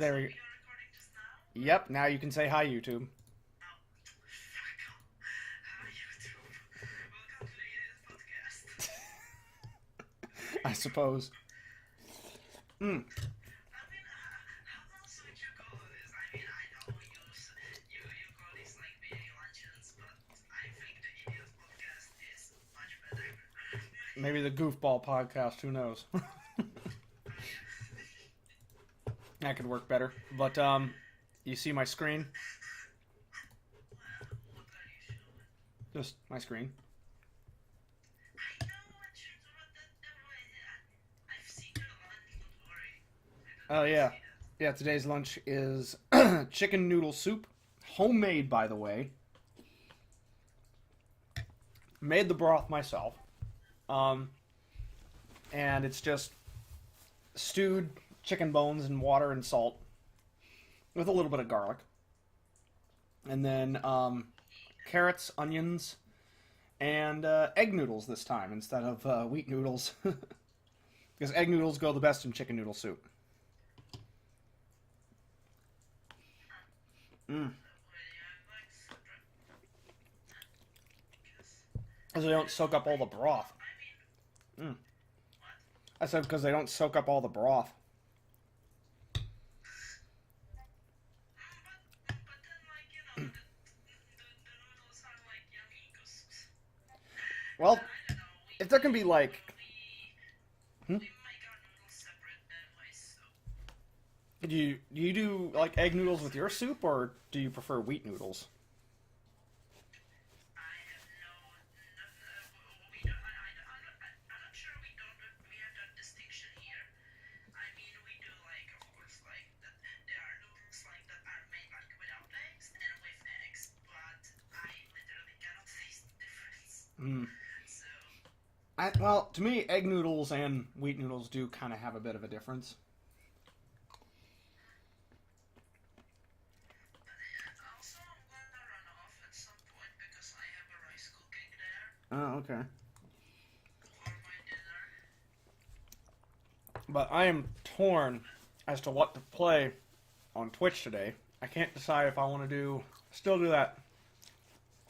There we go. Yep, now you can say hi, YouTube. I suppose. Mm. Maybe the Goofball podcast, who knows? That could work better. But, you see my screen? Just my screen. Oh, yeah. Yeah, today's lunch is chicken noodle soup. Homemade, by the way. Made the broth myself. And it's just stewed chicken bones and water and salt with a little bit of garlic. And then carrots, onions, and egg noodles this time instead of wheat noodles. Because egg noodles go the best in chicken noodle soup. Mm. Because they don't soak up all the broth. Mm. I said because they don't soak up all the broth. Well, if there can be like... Hmm? Do you do like egg noodles with your soup, or do you prefer wheat noodles? Mm. Well, to me, egg noodles and wheat noodles do kind of have a bit of a difference. Oh, okay. But I am torn as to what to play on Twitch today. I can't decide if I want to still do that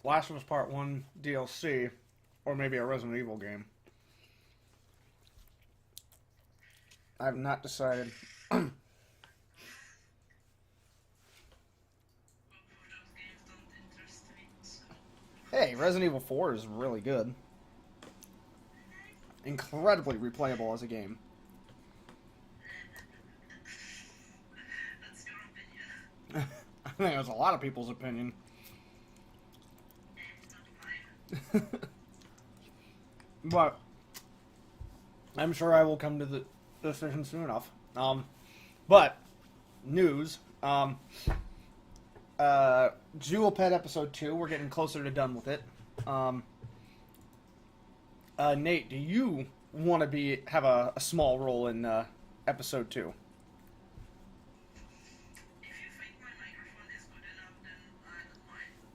Last of Us Part 1 DLC, or maybe a Resident Evil game. I have not decided. Hey, Resident Evil 4 is really good. Incredibly replayable as a game. I think that's a lot of people's opinion. But I'm sure I will come to the decision soon enough. But news. Jewel Pet episode 2. We're getting closer to done with it. Nate, do you want to have a small role in episode 2?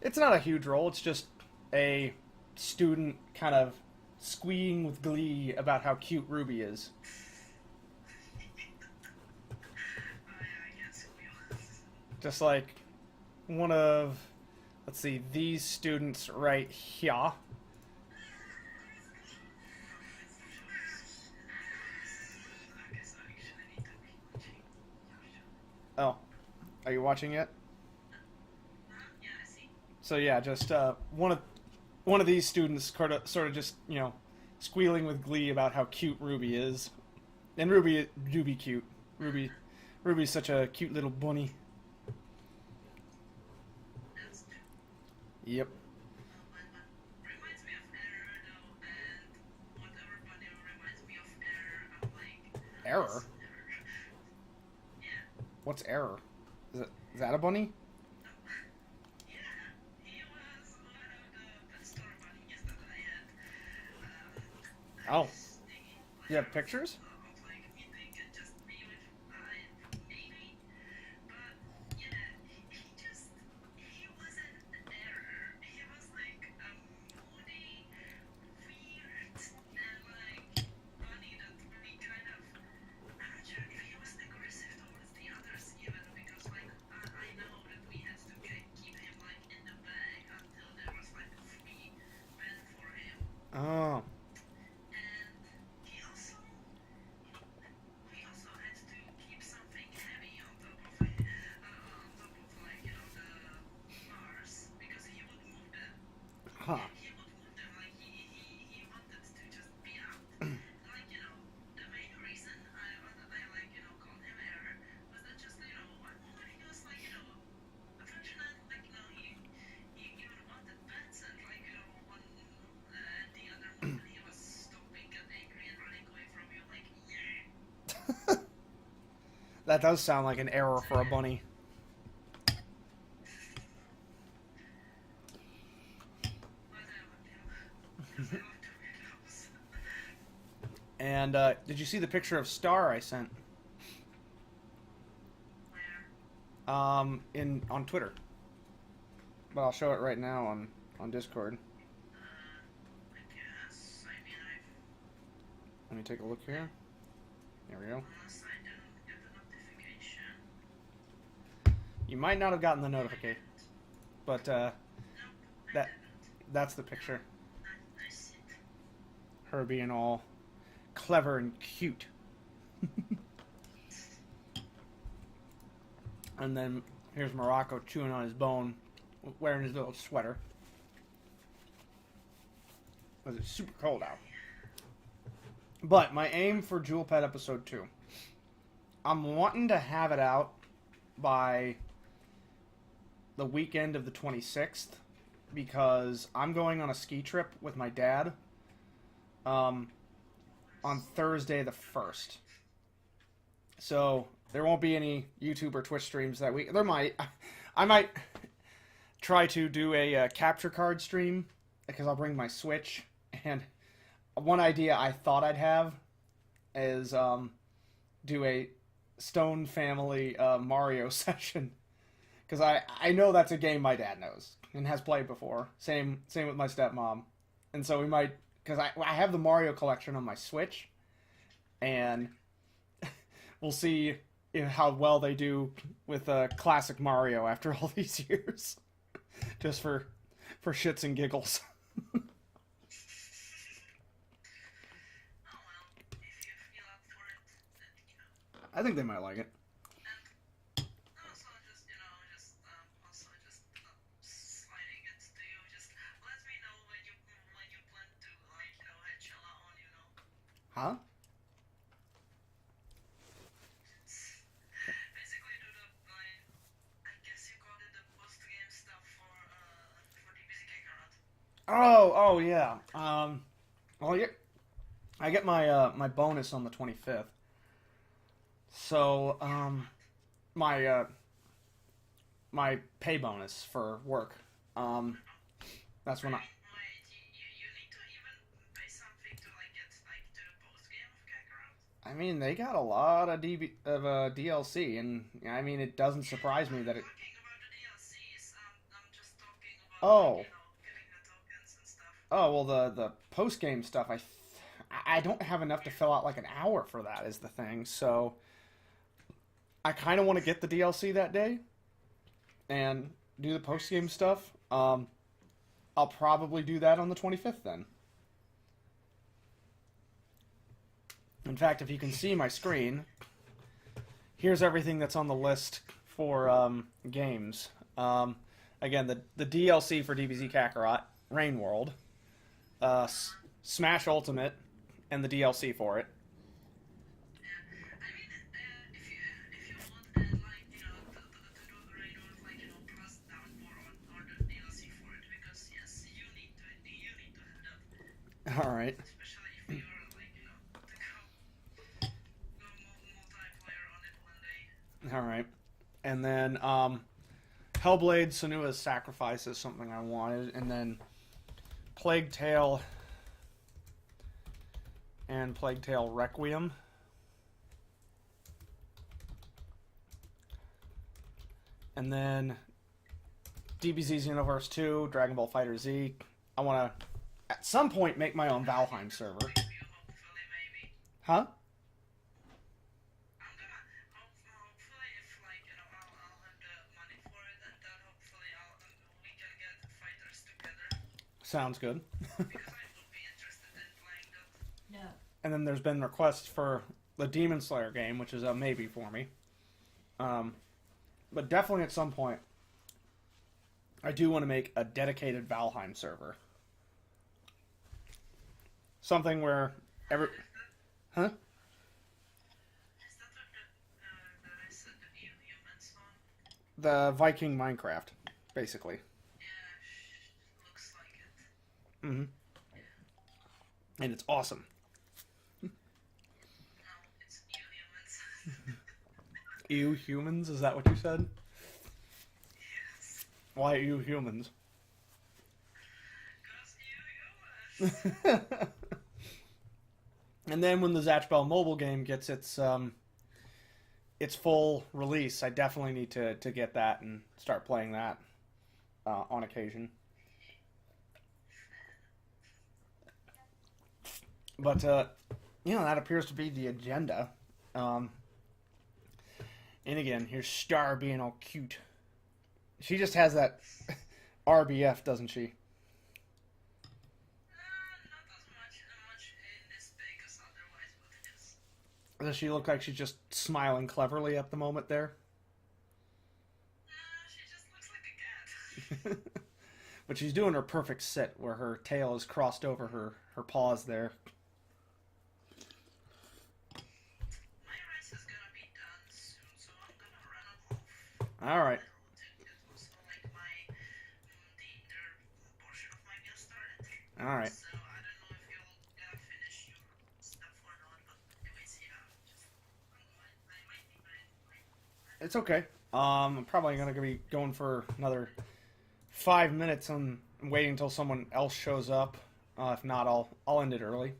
It's not a huge role. It's just a student kind of squealing with glee about how cute Ruby is. Just like one of, let's see, these students right here. Oh, are you watching it? So yeah, just one of these students sort of just squealing with glee about how cute Ruby is, and Ruby do be cute. Ruby's such a cute little bunny. Yep. Error? What's error? Is that a bunny? Oh. You have pictures? That does sound like an error for a bunny. And did you see the picture of Star I sent? In on Twitter. But I'll show it right now on Discord. I guess. I mean, Let me take a look here. There we go. unless I didn't get the notification. You might not have gotten the notification, but Nope, I that didn't. that's the picture. I see it. Her being all clever and cute. And then here's Morocco chewing on his bone, wearing his little sweater. Because it's super cold out. But my aim for Jewel Pet episode 2, I'm wanting to have it out by the weekend of the 26th because I'm going on a ski trip with my dad on Thursday the 1st. So there won't be any YouTube or Twitch streams that week. There might. I might try to do a capture card stream because I'll bring my Switch. And one idea I thought I'd have is do a Stone Family Mario session. Because I know that's a game my dad knows and has played before. Same with my stepmom. And so we might... Because I have the Mario collection on my Switch. And we'll see how well they do with classic Mario after all these years. Just for shits and giggles. Oh well, if you feel up for it, then I think they might like it. And also just sliding it to you. Just let me know when you plan to head Chella on. Huh? Basically do the I guess you called it the post game stuff for DBZ Kakarot. Oh yeah. Well, I get my my bonus on the 25th. So my my pay bonus for work. That's when I. Wait, you need to even pay something to get to the post game of Kakarot. I mean, they got a lot of DLC, and I mean, it doesn't surprise me that it. Talking about the DLCs, I'm just talking about Oh. getting the tokens and stuff. Oh well, the post game stuff. I don't have enough to fill out like an hour for that. Is the thing. So I kind of want to get the DLC that day and do the post game stuff. I'll probably do that on the 25th then. In fact, if you can see my screen, here's everything that's on the list for games. Again, the DLC for DBZ Kakarot, Rain World, Smash Ultimate, and the DLC for it. Yeah, I mean, if you want and to do the raid or plus down more on the DLC for it, because yes, you need to have that, All right. especially if you're to go multiplayer on it one day. All right. And then Hellblade Senua's Sacrifice is something I wanted. And then Plague Tale and Plague Tale Requiem. And then DBZ's Universe 2, Dragon Ball Fighter Z. I want to, at some point, make my own Valheim server. Hopefully, maybe. Huh? I'm gonna hopefully if I'll have the money for it, and then hopefully we can get fighters together Sounds good. because I would be interested in playing that. No. And then there's been requests for the Demon Slayer game, which is a maybe for me. But definitely at some point, I do want to make a dedicated Valheim server. Something where every... Huh? Is that the rest of the humans on? The Viking Minecraft, basically. Yeah, looks like it. Mm-hmm. And it's awesome. No, it's new humans. Ew, humans? Is that what you said? Yes. Why ew, humans? Because you humans. And then when the Zatch Bell mobile game gets its full release, I definitely need to get that and start playing that on occasion. But that appears to be the agenda. And again, here's Star being all cute. She just has that RBF, doesn't she? Not as much in this big as otherwise, but yes. Does she look like she's just smiling cleverly at the moment there? She just looks like a cat. But she's doing her perfect sit where her tail is crossed over her paws there. My rice is gonna be done soon, so I'm gonna run off. Alright. It was like the portion of my meal started. Alright. So I don't know if you're gonna finish your stuff or not, but anyways, yeah, I might be fine. It's okay. I'm probably going to be going for another 5 minutes. I'm waiting until someone else shows up. If not, I'll end it early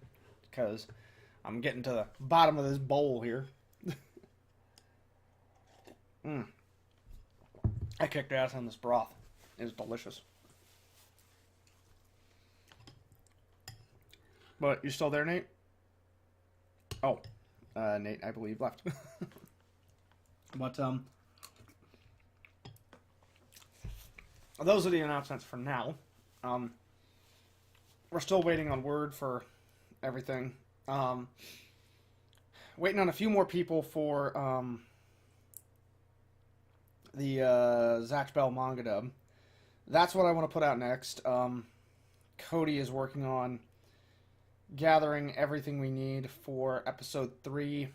because I'm getting to the bottom of this bowl here. I kicked ass on this broth. It's delicious. But you still there, Nate? Oh, Nate, I believe, left. But those are the announcements for now. We're still waiting on word for everything. Waiting on a few more people for the Zatch Bell manga dub. That's what I want to put out next. Cody is working on gathering everything we need for episode 3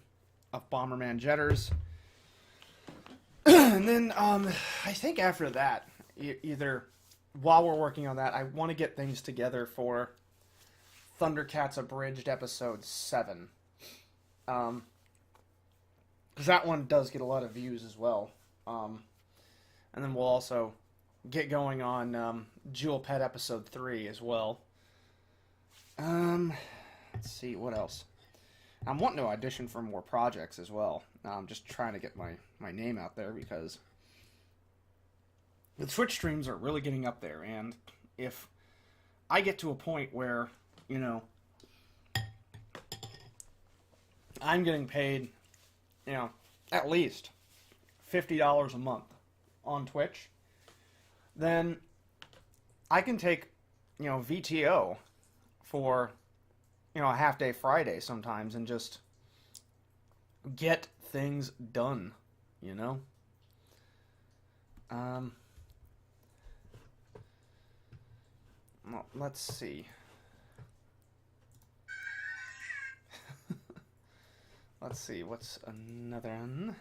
of Bomberman Jetters. And then I think after that, either while we're working on that, I want to get things together for Thundercats Abridged episode 7. Because that one does get a lot of views as well. And then we'll also get going on Jewel Pet episode 3 as well. Let's see, what else? I'm wanting to audition for more projects as well. I'm just trying to get my name out there because the Twitch streams are really getting up there. And if I get to a point where, I'm getting paid, at least $50 a month on Twitch, then I can take, VTO for, a half-day Friday sometimes and just get things done, Well, let's see. Let's see, what's another one?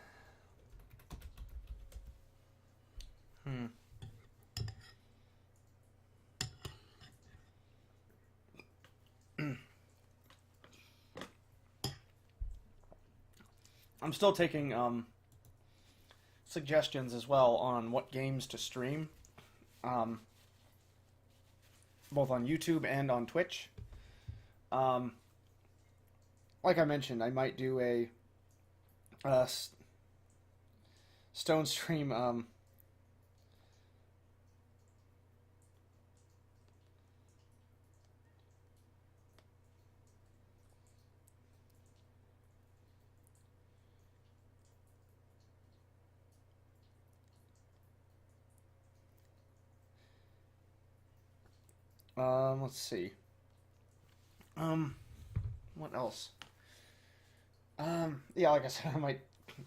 I'm still taking suggestions as well on what games to stream, both on YouTube and on Twitch. Like I mentioned, I might do a Stone stream. Let's see. What else? Yeah, like I said, I might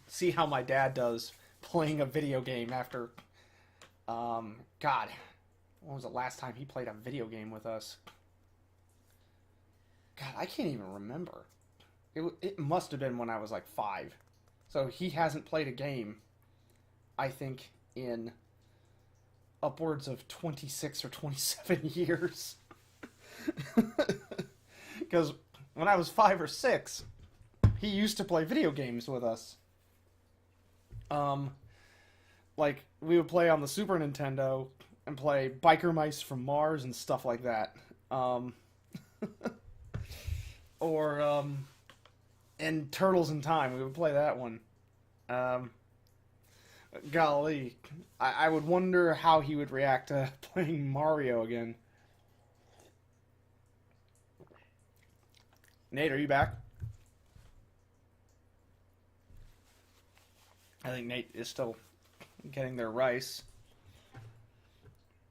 see how my dad does playing a video game after, God, when was the last time he played a video game with us? God, I can't even remember. It must have been when I was like 5. So he hasn't played a game, I think, in upwards of 26 or 27 years. Because when I was 5 or 6, he used to play video games with us. Um, like we would play on the Super Nintendo and play Biker Mice from Mars and stuff like that. Um, or and Turtles in Time, we would play that one. Um, golly, I would wonder how he would react to playing Mario again. Nate, are you back? I think Nate is still getting their rice.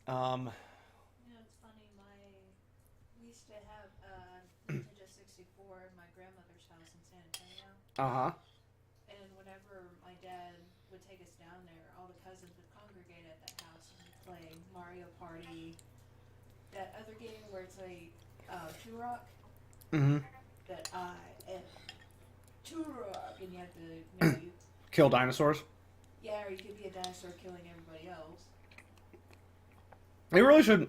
You know, it's funny. We used to have Nintendo 64 in my grandmother's house in San Antonio, Uh-huh. and whenever my dad would take us down there, all the cousins would congregate at that house and we'd play Mario Party. That other game where it's like Turok. Mm-hmm. That I am Turok, and you have to, you know, Kill dinosaurs. yeah, or you could be a dinosaur killing everybody else. They really should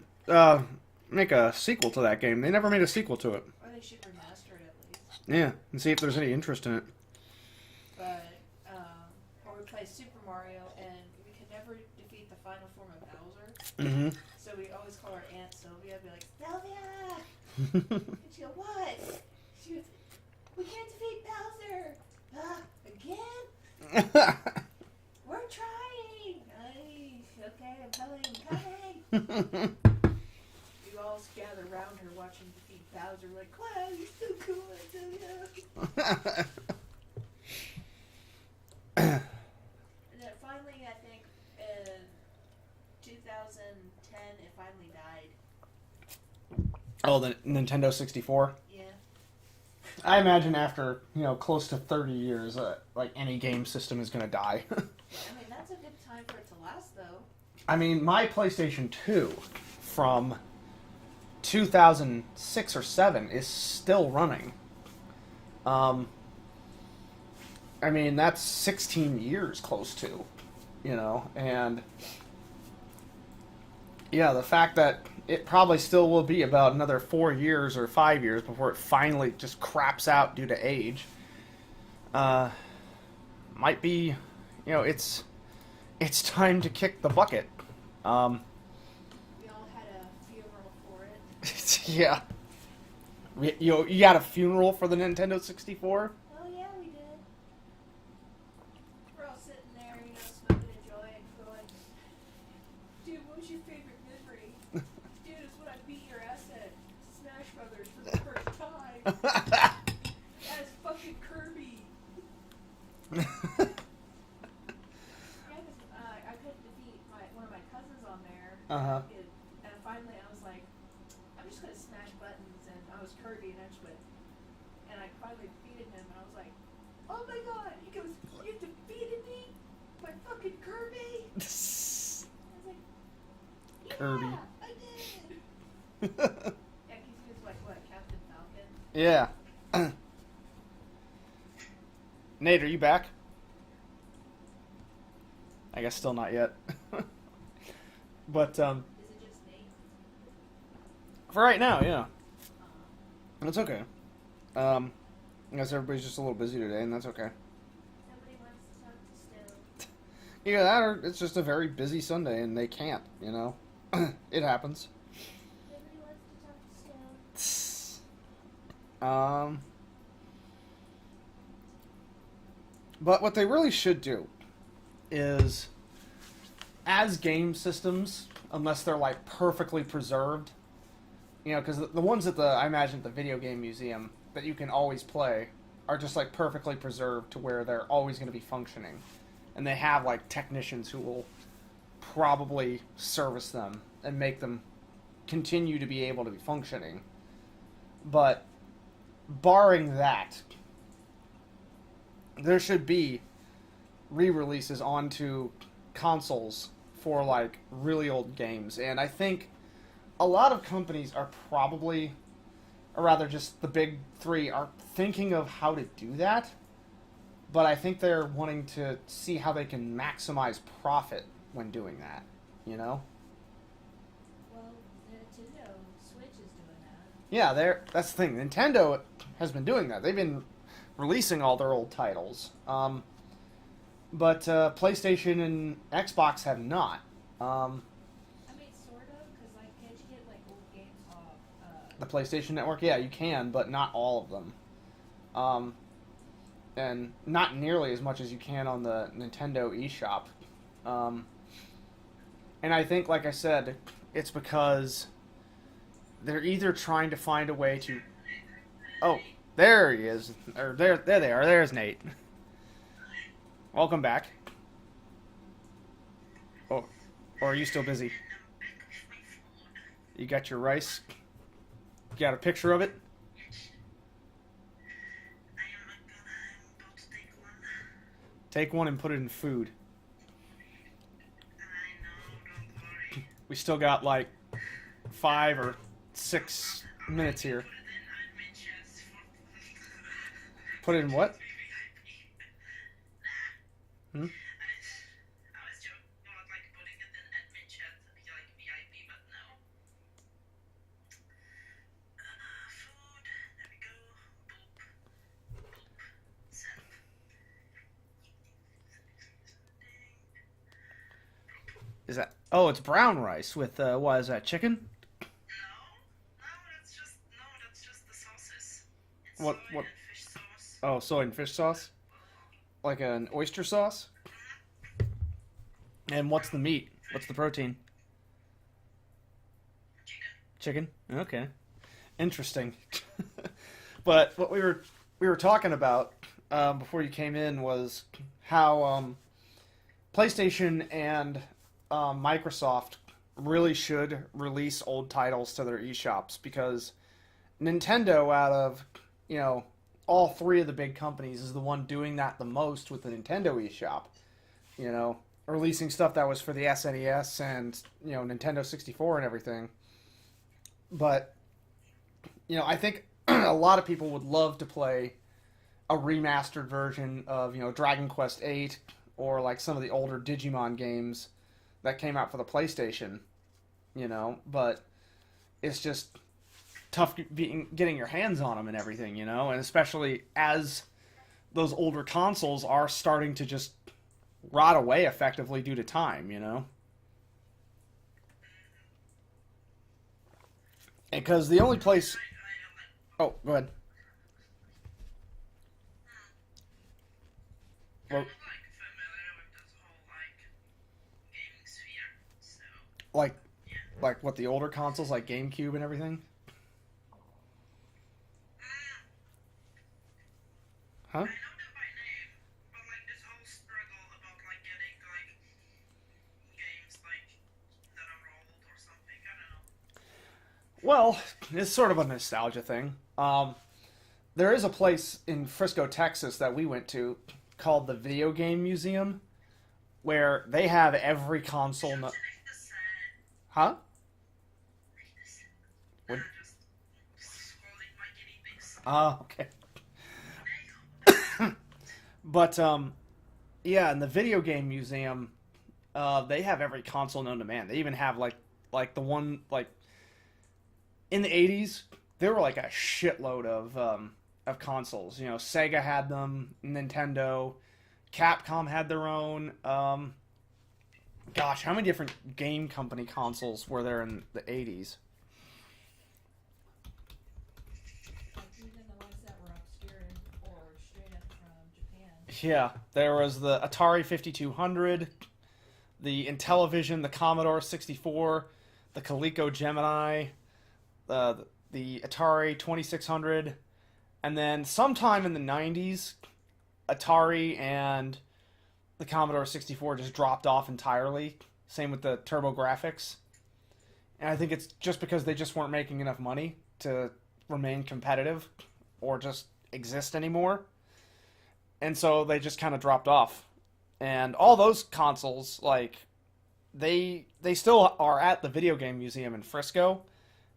make a sequel to that game. They never made a sequel to it. Or they should remaster it at least. Yeah, and see if there's any interest in it. But, or we play Super Mario, and we could never defeat the final form of Bowser. Mm-hmm. So we always call our Aunt Sylvia, be like, Sylvia! And she'll, what? She goes, we can't defeat Bowser! Again? We're trying! Okay, I'm coming. You all gather around her watching defeat Bowser, like, wow, you're so cool, Sylvia! And then finally, I think, in 2010, it finally died. Oh, the Nintendo 64? Yeah. I imagine after, close to 30 years, like any game system is going to die. I mean, that's a good time for it to last, though. I mean, my PlayStation 2 from 2006 or 7 is still running. I mean, that's 16 years close to, and yeah, the fact that it probably still will be about another 4 years or 5 years before it finally just craps out due to age, might be, it's time to kick the bucket. We all had a funeral for it. Yeah. You got a funeral for the Nintendo 64? Oh, yeah, we did. We're all sitting there, smoking a joint, going, dude, what was your favorite memory? Dude, it's when I beat your ass at Smash Brothers for the first time. As fucking Kirby. Yeah, because I couldn't defeat one of my cousins on there. Uh-huh. And finally I was like, I'm just going to smash buttons. And I was Kirby, and I just went. And I finally defeated him, and I was like, oh my god. He goes, you defeated me? My fucking Kirby? I was like, yeah, Kirby. I did. Yeah, because he was like, what, Captain Falcon? Yeah. Nate, are you back? I guess still not yet. But, Is it just Nate? for right now, yeah. Uh, That's okay. I guess everybody's just a little busy today, and that's okay. Nobody wants to talk to Stowe. Either that, or it's just a very busy Sunday, and they can't, It happens. Nobody wants to talk to Stowe. But what they really should do is, as game systems, unless they're like perfectly preserved, because the ones at I imagine at the video game museum that you can always play are just like perfectly preserved to where they're always going to be functioning, and they have like technicians who will probably service them and make them continue to be able to be functioning. But barring that, there should be re-releases onto consoles for like really old games, and I think a lot of companies are probably, or rather just the big three, are thinking of how to do that, but I think they're wanting to see how they can maximize profit when doing that, Well, Nintendo Switch is doing that. Yeah, that's the thing. Nintendo has been doing that. They've been releasing all their old titles. but PlayStation and Xbox have not. Um, I mean, sort of, because like, can't you get like old games off? the PlayStation Network, yeah, you can, but not all of them. Um, and not nearly as much as you can on the Nintendo eShop. Um, and I think, like I said, it's because they're either trying to find a way to. Oh, there he is, or there they are. There's Nate. Welcome back. Oh, or are you still busy? I'm back with my food. You got your rice? You got a picture of it? I'm about to take one. Take one and put it in food. I know, don't worry. We still got like 5 or 6 minutes here. Put it in admin chats for Put it in what? VIP. Hmm? I was joking about like putting it in admin chat like VIP, but no. Food. There we go. Boop. Boop. Send. Is that? Oh, it's brown rice with what is that? Chicken? No, that's just the sauces. It's What- soy what- and fish sauce. Oh, soy and fish sauce, like an oyster sauce. And what's the meat? What's the protein? Chicken. Chicken. Okay, interesting. But what we were talking about before you came in was how PlayStation and Microsoft really should release old titles to their eShops because Nintendo, out of all three of the big companies, is the one doing that the most with the Nintendo eShop. Releasing stuff that was for the SNES and Nintendo 64 and everything. But I think a lot of people would love to play a remastered version of Dragon Quest VIII or like some of the older Digimon games that came out for the PlayStation. But it's just tough getting your hands on them and everything, and especially as those older consoles are starting to just rot away effectively due to time, Because the only place. Oh, go ahead. I'm Well, not like familiar with this whole like gaming sphere, so like, yeah. like what the older consoles, like GameCube and everything, huh? I know them by name, but like this whole struggle about like getting like games like that are old or something, I don't know. Well, it's sort of a nostalgia thing. There is a place in Frisco, Texas that we went to called the Video Game Museum, where they have every console. Like this, Huh? like this. What? Just holding my guinea pigs. Okay. But yeah, in the Video Game Museum, they have every console known to man. They even have like the one like in the '80s. There were like a shitload of consoles. Sega had them, Nintendo, Capcom had their own. Gosh, how many different game company consoles were there in the '80s? Like even the ones that were obscure or straight up from Japan. Yeah, there was the Atari 5200, the Intellivision, the Commodore 64, the Coleco Gemini, the Atari 2600, and then sometime in the 90s, Atari and the Commodore 64 just dropped off entirely. Same with the TurboGrafx. And I think it's just because they just weren't making enough money to remain competitive or just exist anymore. And so they just kind of dropped off. And all those consoles, like, they still are at the Video Game Museum in Frisco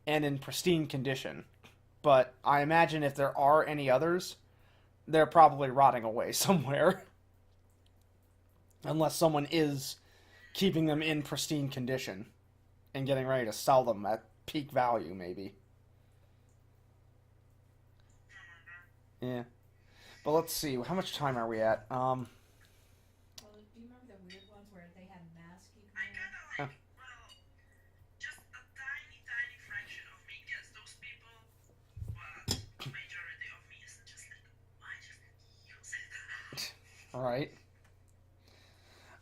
and in pristine condition. But I imagine if there are any others, they're probably rotting away somewhere. Unless someone is keeping them in pristine condition and getting ready to sell them at peak value, maybe. Yeah. But let's see, how much time are we at? Well, where they had masks you I could wear. kinda like, well, just a tiny, tiny fraction of me gets those people, but the majority of me is just like, why just use it? All right.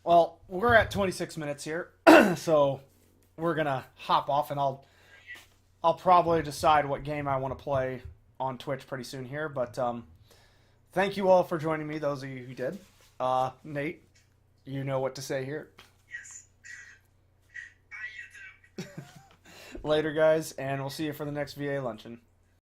Well, we're at 26 minutes here, so we're gonna hop off, and I'll probably decide what game I want to play on Twitch pretty soon here. But thank you all for joining me. Those of you who did, Nate, you know what to say here. Yes. Bye, YouTube. Later, guys, and we'll see you for the next VA luncheon.